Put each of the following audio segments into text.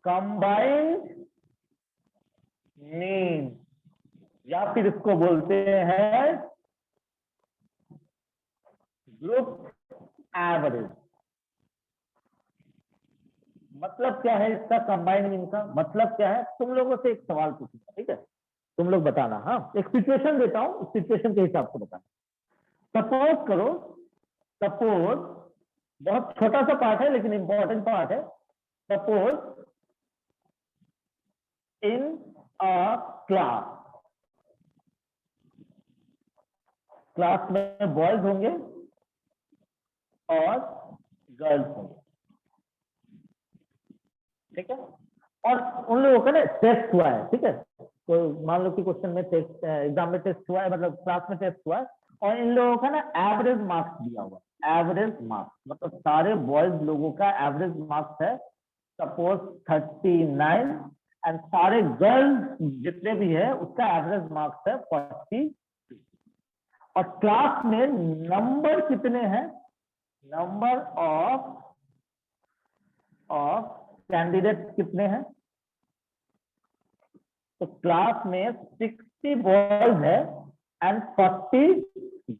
Combined mean, या फिर इसको बोलते हैं ग्रुप एवरेज। मतलब क्या है इसका, कंबाइंड मीन का मतलब क्या है? तुम लोगों से एक सवाल पूछूंगा, ठीक है, तुम लोग बताना। हाँ, एक सिचुएशन देता हूं, उस सिचुएशन के हिसाब से बताना। सपोज करो, सपोज बहुत छोटा सा पार्ट है लेकिन इंपॉर्टेंट पार्ट है। Suppose in a class, class में बॉयज होंगे और गर्ल्स होंगे, ठीक है, और उन लोगों का ना टेस्ट हुआ है, ठीक है, तो मान लो कि क्वेश्चन में टेस्ट, एग्जाम में टेस्ट हुआ है, मतलब क्लास में टेस्ट हुआ है, और इन लोगों का ना एवरेज मार्क्स दिया हुआ है। एवरेज मार्क्स मतलब सारे बॉयज लोगों का एवरेज मार्क्स है सपोज 39, एंड सारे गर्ल्स जितने भी है उसका एवरेज मार्क्स है 40। और क्लास में नंबर कितने हैं? नंबर ऑफ कैंडिडेट कितने हैं? तो क्लास में 60 बॉयज है एंड 40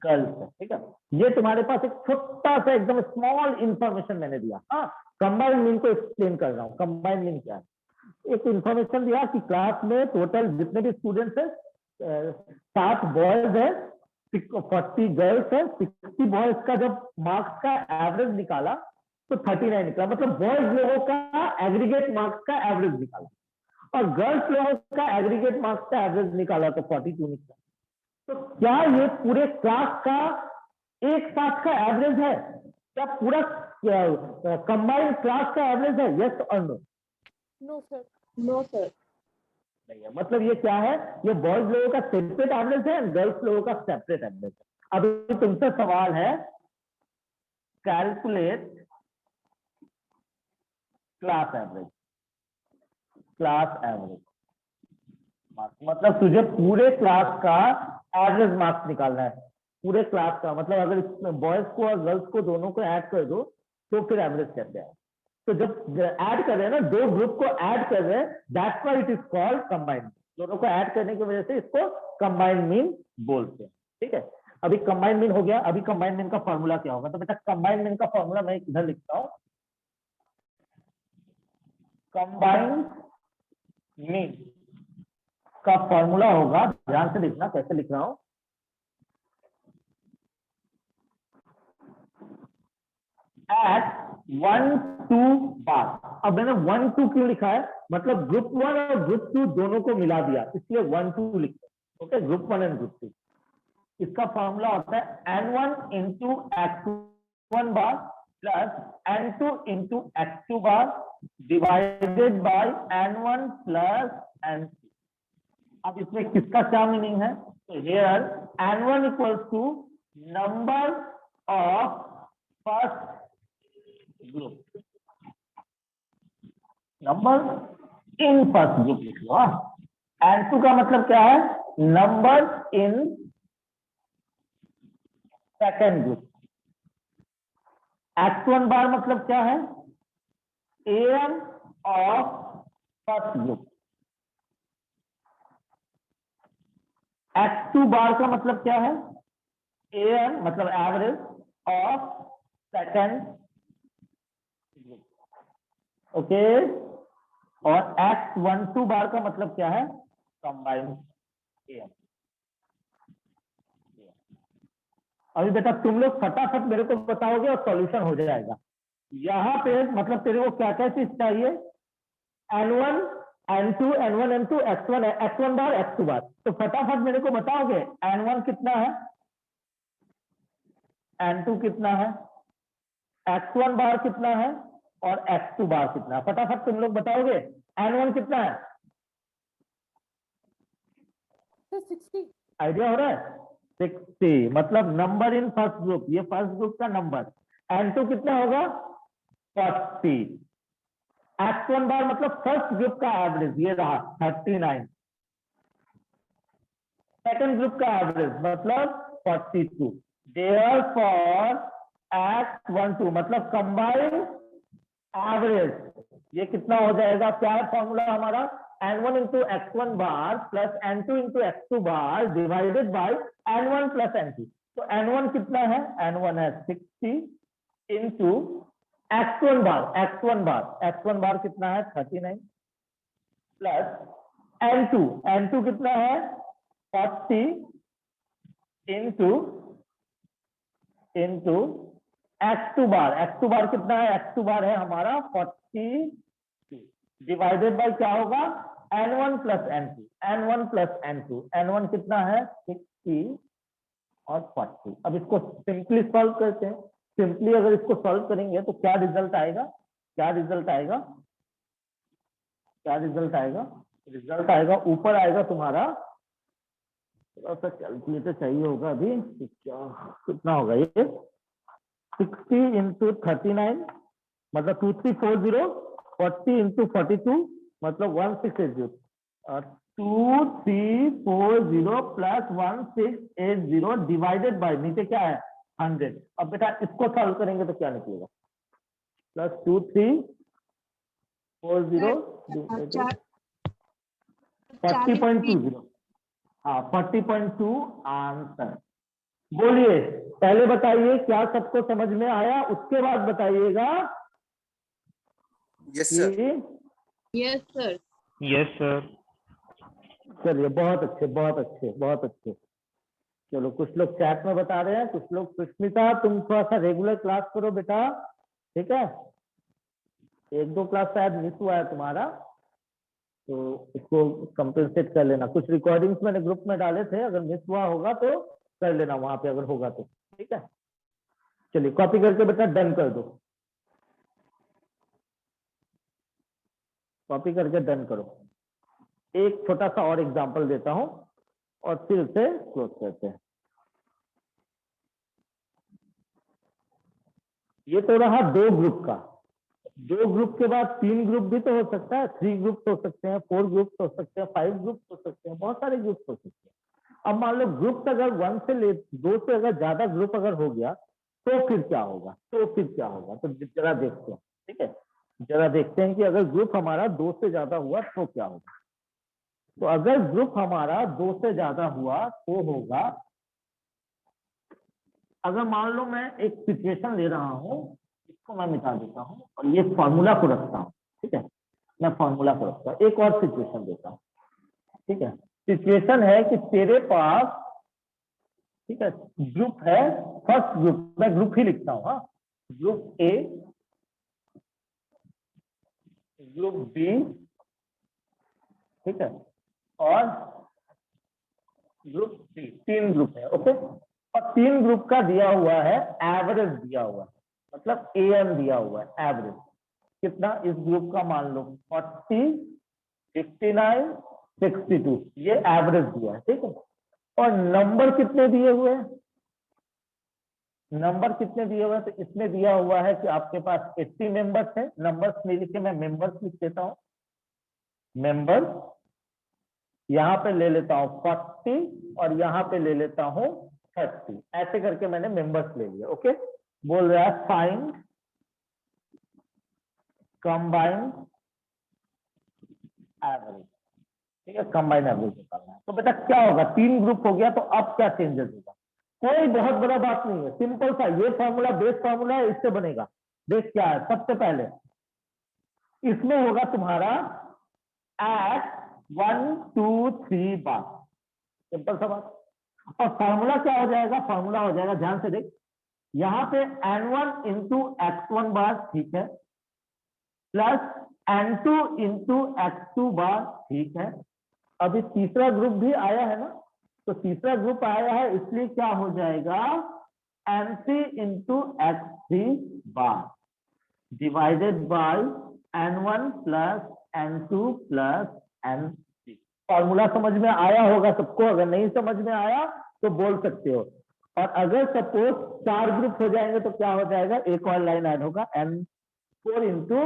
गर्ल्स है, ठीक है। ये तुम्हारे पास एक छोटा सा एकदम स्मॉल इंफॉर्मेशन मैंने दिया। हाँ, कंबाइंड मीन को एक्सप्लेन कर रहा हूँ। कंबाइंड मीन क्या है? एक इंफॉर्मेशन दिया कि क्लास में टोटल जितने भी स्टूडेंट्स है 7 बॉयज है, 40 गर्ल्स है। 60 बॉयज का जब मार्क्स का एवरेज निकाला तो 39 निकला, मतलब बॉयज लोगों का एग्रीगेट मार्क्स का एवरेज निकाला, और गर्ल्स लोगों का एग्रीगेट मार्क्स का एवरेज निकाला तो 42 निकला। तो क्या ये पूरे क्लास का एक साथ का एवरेज है? क्या पूरा कंबाइंड क्लास का एवरेज है? यस और no? No sir. No sir. नहीं है। मतलब ये क्या है? ये बॉयज लोगों का सेपरेट एवरेज है, गर्ल्स लोगों का सेपरेट एवरेज है। अभी तुमसे सवाल है, calculate class average. Class average marks मतलब तुझे पूरे क्लास का एवरेज मार्क्स निकालना है। पूरे क्लास का मतलब अगर इसमें बॉयज को और गर्ल्स को दोनों को ऐड कर दो तो फिर एवरेज कैसे आए? तो जब ऐड कर रहे हैं ना, दो ग्रुप को ऐड कर रहे हैं, that's why it is called combined. दोनों को ऐड करने की वजह से इसको कंबाइंड मीन बोलते हैं, ठीक है। अभी कंबाइंड मीन हो गया। अभी कंबाइंड मीन का फॉर्मूला क्या होगा? तो बेटा कंबाइंड मीन का फॉर्मूला मैं इधर लिखता हूं। कंबाइंड मीन का फॉर्मूला होगा, ध्यान से लिखना कैसे लिख रहा हूं। एट 1 2 बार। अब मैंने 1 2 क्यों लिखा है? मतलब ग्रुप 1 और ग्रुप 2 दोनों को मिला दिया, इसलिए 1 2 लिखते हैं। Okay, group 1 and group 2। इसका फॉर्मूला होता है n1 into x1 bar plus n2 into x2 bar divided by n1 plus n2। अब इसमें किसका क्या मीनिंग है? तो here n1 equals to number of first group, number in first group लिख लो। n2 का मतलब क्या है? Number in second group. x1 bar मतलब क्या है? an of first group. x2 bar का मतलब क्या है? an मतलब average of second group. Okay, और x12 बार का मतलब क्या है? Combined an। अभी बेटा तुम लोग फटाफट मेरे को बताओगे और सॉल्यूशन हो जाएगा। यहाँ पे मतलब तेरे को क्या क्या चीज चाहिए? n1 n2 n1 n2 x1 बार x2 बार। तो फटाफट मेरे को बताओगे n1 कितना है, n2 कितना है, x1 बार कितना है और x2 बार कितना है? फटाफट तुम लोग बताओगे n1 कितना है? सर 60। आइडिया हो रहा है? 60 मतलब नंबर इन फर्स्ट ग्रुप, ये फर्स्ट ग्रुप का नंबर। n2 कितना होगा? 40। x1 बार मतलब फर्स्ट ग्रुप का एवरेज, ये रहा 39। सेकंड ग्रुप का एवरेज मतलब 42। देयरफॉर x12 मतलब कंबाइंड एवरेज। ये कितना हो जाएगा, क्या है फॉर्मूला हमारा, n1 into x1 bar plus n2 into x2 bar divided by n1 plus n2। तो n1 कितना है, n1 है 60 इंटू x1 बार, x1 बार कितना है 39 प्लस n2 कितना है 40 इंटू x2 बार कितना है, x2 बार है हमारा 40 डिवाइडेड बाय क्या होगा n1 प्लस n2, n1 कितना है 60 और 40। अब इसको सिंपली सॉल्व करते हैं। सिंपली अगर इसको सॉल्व करेंगे तो क्या रिजल्ट आएगा, रिजल्ट आएगा ऊपर आएगा तुम्हारा, थोड़ा सा कैलकुलेटर चाहिए होगा अभी, तो क्या कितना होगा ये 60 इंटू 39 मतलब 2340, 40 इंटू 42 मतलब 1680, 2340 प्लस 1680 डिवाइडेड बाय नीचे क्या है 100। अब बेटा इसको सॉल्व करेंगे तो क्या निकलेगा, प्लस 2340 40.20, हाँ 40.2 आंसर। बोलिए पहले बताइए क्या सबको समझ में आया, उसके बाद बताइएगा yes sir. Yes, sir. Yes sir. चलिए बहुत अच्छे। चलो कुछ लोग चैट में बता रहे हैं, कुछ लोग, सुष्मिता तुम थोड़ा सा रेगुलर क्लास करो बेटा, ठीक है, 1-2 क्लास शायद मिस हुआ है तुम्हारा, तो इसको कंपेंसेट कर लेना। कुछ रिकॉर्डिंग्स मैंने ग्रुप में डाले थे, अगर मिस हुआ होगा तो कर लेना वहां पे अगर होगा तो, ठीक है। चलिए कॉपी करके बेटा डन कर दो, कॉपी करके डन करो। एक छोटा सा और एग्जांपल देता हूं और फिर से क्लोज करते हैं। ये तो रहा 2 ग्रुप का, 2 ग्रुप के बाद 3 ग्रुप भी तो हो सकता है, 3 ग्रुप हो सकते हैं, 4 ग्रुप हो सकते हैं, 5 ग्रुप हो सकते हैं, बहुत सारे ग्रुप हो सकते हैं। अब मान लो ग्रुप अगर 1 से 2 से अगर ज्यादा ग्रुप अगर हो गया तो फिर क्या होगा, तो जरा देखते हैं, ठीक है, जरा देखते हैं कि अगर ग्रुप हमारा 2 से ज्यादा हुआ तो क्या होगा। तो अगर ग्रुप हमारा 2 से ज्यादा हुआ तो होगा, अगर मान लो मैं एक सिचुएशन ले रहा हूं, इसको मैं मिटा देता हूं और ये फॉर्मूला को रखता हूं, ठीक है, मैं फॉर्मूला को रखता हूं, एक और सिचुएशन देता हूं, ठीक है। सिचुएशन है कि तेरे पास, ठीक है, ग्रुप है, फर्स्ट ग्रुप, मैं ग्रुप ही लिखता हूं, हाँ, ग्रुप ए, ग्रुप बी, ठीक है, और ग्रुप सी, 3 ग्रुप है, ओके। और 3 ग्रुप का दिया हुआ है एवरेज, दिया हुआ है, मतलब एएम दिया हुआ है एवरेज कितना, इस ग्रुप का मान लो 40, 59, 62, ये एवरेज दिया है, ठीक है। और नंबर कितने दिए हुए हैं, तो इसमें दिया हुआ है कि आपके पास 80 मेंबर्स है, नंबर्स नहीं लिखे, मैं मेंबर्स लिख देता हूं, मेंबर्स यहां पे ले लेता हूं 40 और यहां पे ले लेता हूं 30, ऐसे करके मैंने मेंबर्स ले लिया, ओके। बोल रहा है फाइंड कंबाइंड एवरेज, ठीक है, कंबाइंड एवरेज निकालना है। तो बेटा क्या होगा, 3 ग्रुप हो गया, तो अब क्या चेंजेस होगा, कोई बहुत बड़ा बात नहीं है, सिंपल सा, ये फॉर्मूला बेस फॉर्मूला है, इससे बनेगा। बेस क्या है, सबसे पहले इसमें होगा तुम्हारा एट 1, 2, 3 बार, सिंपल सा बात। और फॉर्मूला क्या हो जाएगा, फॉर्मूला हो जाएगा, ध्यान से देख, यहां पे n1 इंटू x1 बार, ठीक है, प्लस n2 इंटू x2 बार, ठीक है। अभी तीसरा ग्रुप भी आया है ना, तो तीसरा ग्रुप आया है, इसलिए क्या हो जाएगा n3 into x3 bar divided by n1 plus n2 plus n3। Formula समझ में आया होगा सबको, अगर नहीं समझ में आया तो बोल सकते हो। और अगर सपोज 4 ग्रुप हो जाएंगे तो क्या हो जाएगा, एक और लाइन ऐड होगा, n4 इंटू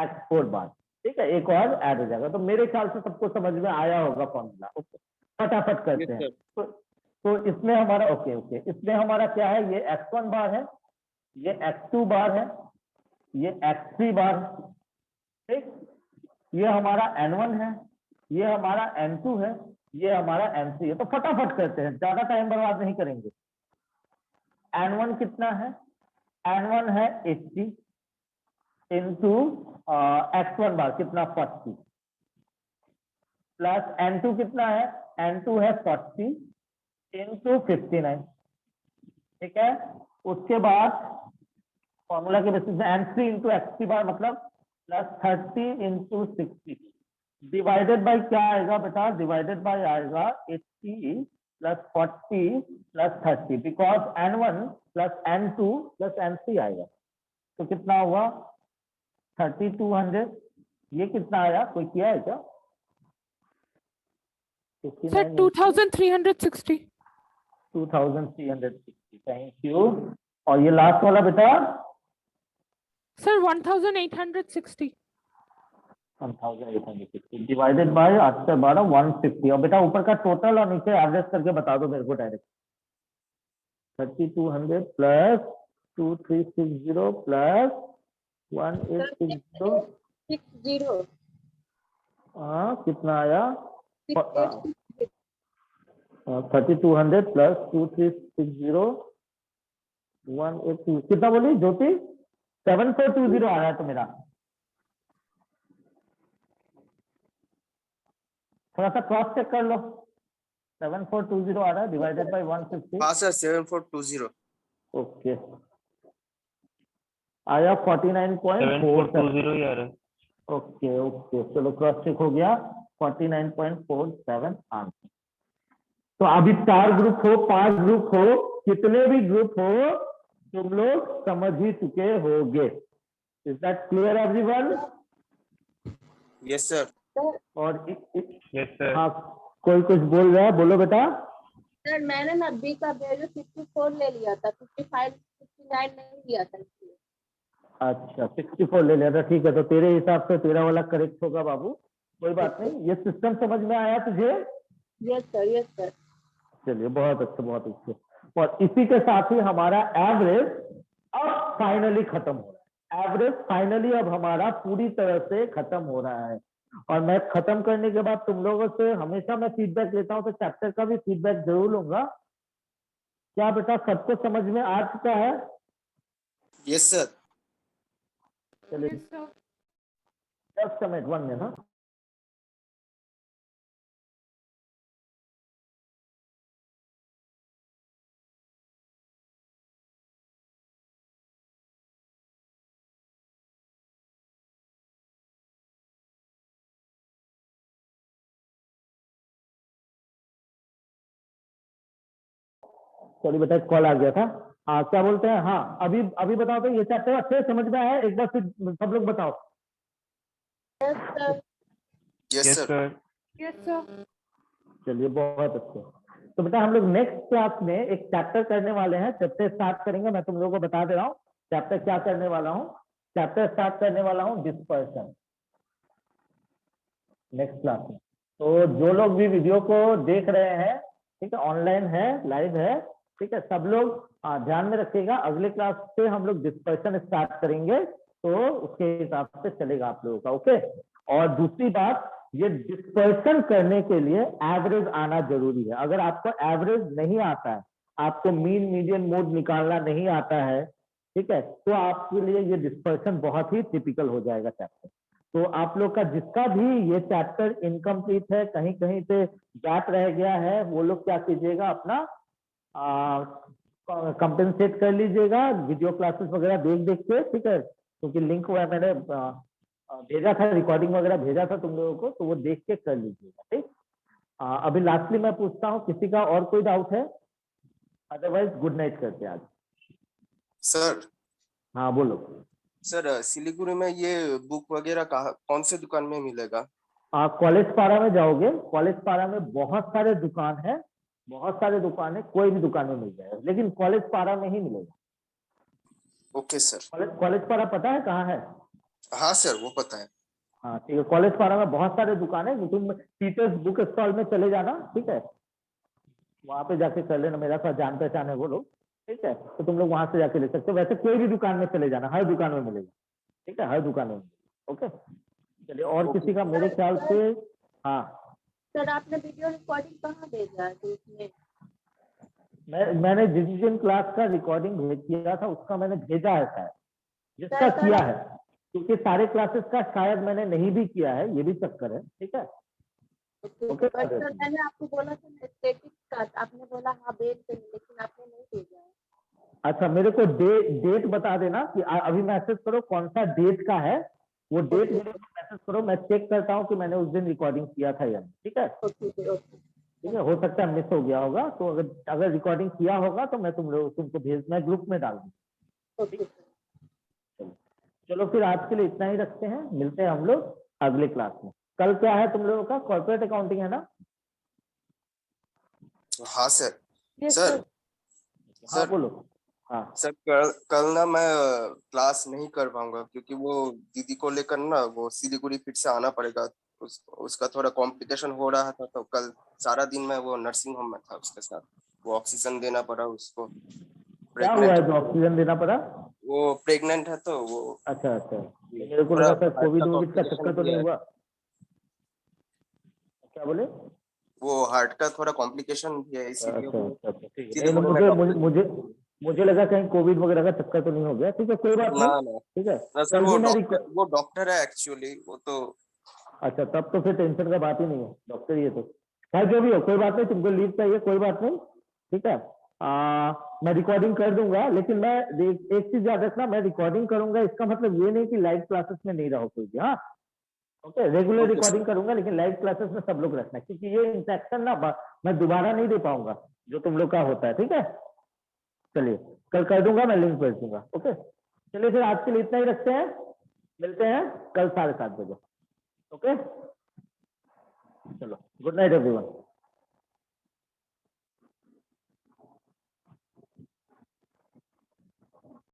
x4 बार, ठीक है, एक और ऐड हो जाएगा। तो मेरे ख्याल से सबको समझ में आया होगा फॉर्मूला, ओके, फटाफट करते हैं। तो इसमें हमारा ओके, इसमें हमारा क्या है, ये x1 बार है, ये x2 बार है, ये x3 बार, ठीक, ये हमारा n1 है, ये हमारा n2 है, ये हमारा n3 है। तो फटाफट करते हैं, ज्यादा टाइम बर्बाद नहीं करेंगे। n1 कितना है? n1 है 80 इंटू x1 बार कितना 40 प्लस n2 कितना है? n2 है 40 इंटू 59, ठीक है। उसके बाद फॉर्मूला के बेसिस में n3 इंटू x3 बार मतलब प्लस 30 इंटू 60 डिवाइडेड बाई क्या आएगा बेटा? डिवाइडेड बाई आएगा 80 plus 40 plus 30 because n1 plus n2 plus n3 आएगा। तो कितना हुआ? 3200। ये कितना आया? कोई किया है क्या? सर 2360। 2360, thank you. और ये लास्ट वाला बेटा? सर 1860। 1860 डिवाइडेड बाय 8 से 12 150। और बेटा ऊपर का टोटल और नीचे एवरेज करके बता दो मेरे को डायरेक्ट। 3200 प्लस 2360 प्लस 1860 60 कितना आया? 68 3200 प्लस 2360 180 कितना बोली ज्योति? 7420 आ रहा है तो मेरा। थोड़ा सा क्रॉस चेक कर लो। 7420 आ रहा है डिवाइडेड बाय 150। हाँ सर 7420। ओके आया 49.47 यार। ओके ओके चलो क्रॉस चेक हो गया 49.47 आंसर। तो अभी 4 ग्रुप हो 5 ग्रुप हो कितने भी ग्रुप हो तुम लोग समझ ही चुके होगे। Is that clear everyone? Yes sir. और यस सर। हाँ कोई कुछ बोल रहा है? बोलो बेटा। सर मैंने ना बी का वैल्यू 64 ले लिया था, 55 59 नहीं लिया था इसलिए। अच्छा 64 ले लिया था, ठीक है। तो तेरे हिसाब से तेरा वाला करेक्ट होगा बाबू, कोई बात नहीं। ये सिस्टम समझ में आया तुझे? Yes sir, yes sir. चलिए बहुत अच्छे बहुत अच्छे। और इसी के साथ ही हमारा एवरेज अब फाइनली खत्म हो रहा है। एवरेज फाइनली अब हमारा पूरी तरह से खत्म हो रहा है। और मैं खत्म करने के बाद तुम लोगों से हमेशा मैं फीडबैक लेता हूं, तो चैप्टर का भी फीडबैक जरूर लूंगा। क्या बेटा सबको समझ में आ चुका है? Yes sir. चलिए जस्ट अ मिनट 1 मिनट। हाँ सॉरी बेटा कॉल आ गया था। हाँ क्या बोलते हैं? हाँ अभी अभी बताओ तो ये चैप्टर अच्छे से समझ में आया? एक बार फिर सब लोग बताओ। Yes sir. Yes yes sir. Sir. Yes sir. चलिए बहुत अच्छे। तो बेटा हम लोग नेक्स्ट क्लास में एक चैप्टर करने वाले हैं। चैप्टर स्टार्ट करेंगे, मैं तुम लोगों को बता दे रहा हूँ चैप्टर क्या करने वाला हूँ। चैप्टर स्टार्ट करने वाला हूँ डिस्पर्शन नेक्स्ट क्लास में। तो जो लोग भी वीडियो को देख रहे हैं, ठीक है, ऑनलाइन है लाइव है, ठीक है, सब लोग ध्यान में रखिएगा। अगले क्लास से हम लोग डिस्पर्शन स्टार्ट करेंगे, तो उसके हिसाब से चलेगा आप लोगों का। ओके। और दूसरी बात, ये डिस्पर्शन करने के लिए एवरेज आना जरूरी है। अगर आपको एवरेज नहीं आता है, आपको मीन मीडियन मोड निकालना नहीं आता है, ठीक है, तो आपके लिए ये डिस्पर्शन बहुत ही टिपिकल हो जाएगा चैप्टर। तो आप लोग का जिसका भी ये चैप्टर इनकम्प्लीट है, कहीं कहीं पे गैप रह गया है, वो लोग क्या कीजिएगा, अपना कंपेंसेट कर लीजिएगा वीडियो क्लासेस वगैरह देख देख के, ठीक है, क्योंकि लिंक हुआ मैंने भेजा था, रिकॉर्डिंग वगैरह भेजा था तुम लोगों को, तो वो देख के कर लीजिएगा, ठीक। अभी लास्टली मैं पूछता हूँ, किसी का और कोई डाउट है? अदरवाइज गुड नाइट करते हैं आज। सर। हाँ बोलो। सर सिलीगुड़ी में ये बुक वगैरह कहाँ कौन से दुकान में मिलेगा? आप कॉलेज पारा में जाओगे, कॉलेज पारा में बहुत सारे दुकान है, बहुत सारे दुकान है, कोई भी दुकान में मिल जाएगा, लेकिन कॉलेज पारा में ही मिलेगा। Okay sir. कॉलेज पारा पता है कहाँ है? हाँ सर वो पता है। हाँ ठीक है, कॉलेज पारा में बहुत सारे दुकान है। तुम टीचर्स बुक स्टॉल में चले जाना, ठीक है, वहां पे जाके कर लेना, मेरा साथ जान पहचान है वो लोग, ठीक है, तो तुम लोग वहां से जाके ले सकते हो। वैसे कोई भी दुकान में चले जाना, हर दुकान में मिलेगा। ठीक है, हर दुकान में। ओके, चलिए। और किसी का मेरे ख्याल से, हाँ सर आपने वीडियो रिकॉर्डिंग कहाँ भेजा है ग्रुप में? मैंने जिस दिन क्लास का रिकॉर्डिंग किया था उसका मैंने भेजा है शायद, जिसका सर, किया है, क्योंकि सारे क्लासेस का शायद मैंने नहीं भी किया है, ये भी चक्कर है। ठीक है, ओके। बट सर मैंने आपको बोला था एस्थेटिक्स का, आपने बोला हाँ भेज देंगे, लेकिन आपने नहीं भेजा है। अच्छा, मेरे को डेट बता देना कि अभी मैसेज करो कौन सा डेट का है, वो डेट मेरे को मैसेज करो, मैं चेक करता हूँ कि मैंने उस दिन रिकॉर्डिंग किया था या नहीं। ठीक है, ठीक है, हो सकता है मिस हो गया होगा, तो अगर रिकॉर्डिंग किया होगा तो मैं तुमको मैं ग्रुप में डाल दूंगा। Okay sir. चलो फिर आज के लिए इतना ही रखते हैं, मिलते हैं हम लोग अगले क्लास में। कल क्या है तुम लोगों का? कॉर्पोरेट अकाउंटिंग है ना? हाँ सर। Yes, sir sir. हाँ सर बोलो। हाँ सर कल ना मैं क्लास नहीं कर पाऊंगा, क्योंकि वो दीदी को लेकर ना वो सिलीगुड़ी फिर से आना पड़ेगा। उसका थोड़ा कॉम्प्लिकेशन हो रहा था, तो कल सारा दिन मैं वो नर्सिंग होम में था उसके साथ। वो ऑक्सीजन देना पड़ा उसको। क्या हुआ है जो ऑक्सीजन देना पड़ा? वो प्रेग्नेंट है, तो वो अच्छा अच्छा, मेरे को थोड़ा लगा सर हार्ट का कोविड वोविड का कॉम्प्लिकेशन चक्कर तो भी नहीं है। हुआ। क्या बोले? वो हार्ट का थोड़ा कॉम्प्लिकेशन भी है, अच्छा इसीलिए अच्छा वो अच्छा, ठीक है। नहीं सिलीगुड़ी में मुझे मुझे डॉक्टर। मुझे मुझे लगा कहीं कोविड वगैरह का चक्कर तो नहीं हो गया। ठीक है, कोई बात ना नहीं। ना ठीक है, ना सर, कल वो भी मैं वो डॉक्टर है एक्चुअली, वो तो। अच्छा, तब तो फिर टेंशन का बात ही नहीं है, डॉक्टर ही है तो। खैर जो भी हो, कोई बात नहीं, तुमको लीव चाहिए, कोई बात नहीं। ठीक है, मैं रिकॉर्डिंग कर दूंगा, लेकिन मैं एक चीज याद रखना, मैं रिकॉर्डिंग करूंगा इसका मतलब ये नहीं कि लाइव क्लासेस में नहीं रहो कोई भी। हाँ okay, regular okay sir. Recording करूंगा, लेकिन लाइव क्लासेस में सब लोग रखना, क्योंकि ये इंटरेक्शन ना मैं दोबारा नहीं दे पाऊंगा जो तुम लोग का होता है। ठीक है, चलिए, कल कर दूंगा, मैं लिंक भेज दूंगा। ओके, चलिए फिर आज के लिए इतना ही रखते हैं, मिलते हैं कल 7:30 बजे। ओके, चलो, गुड नाइट एवरीवन।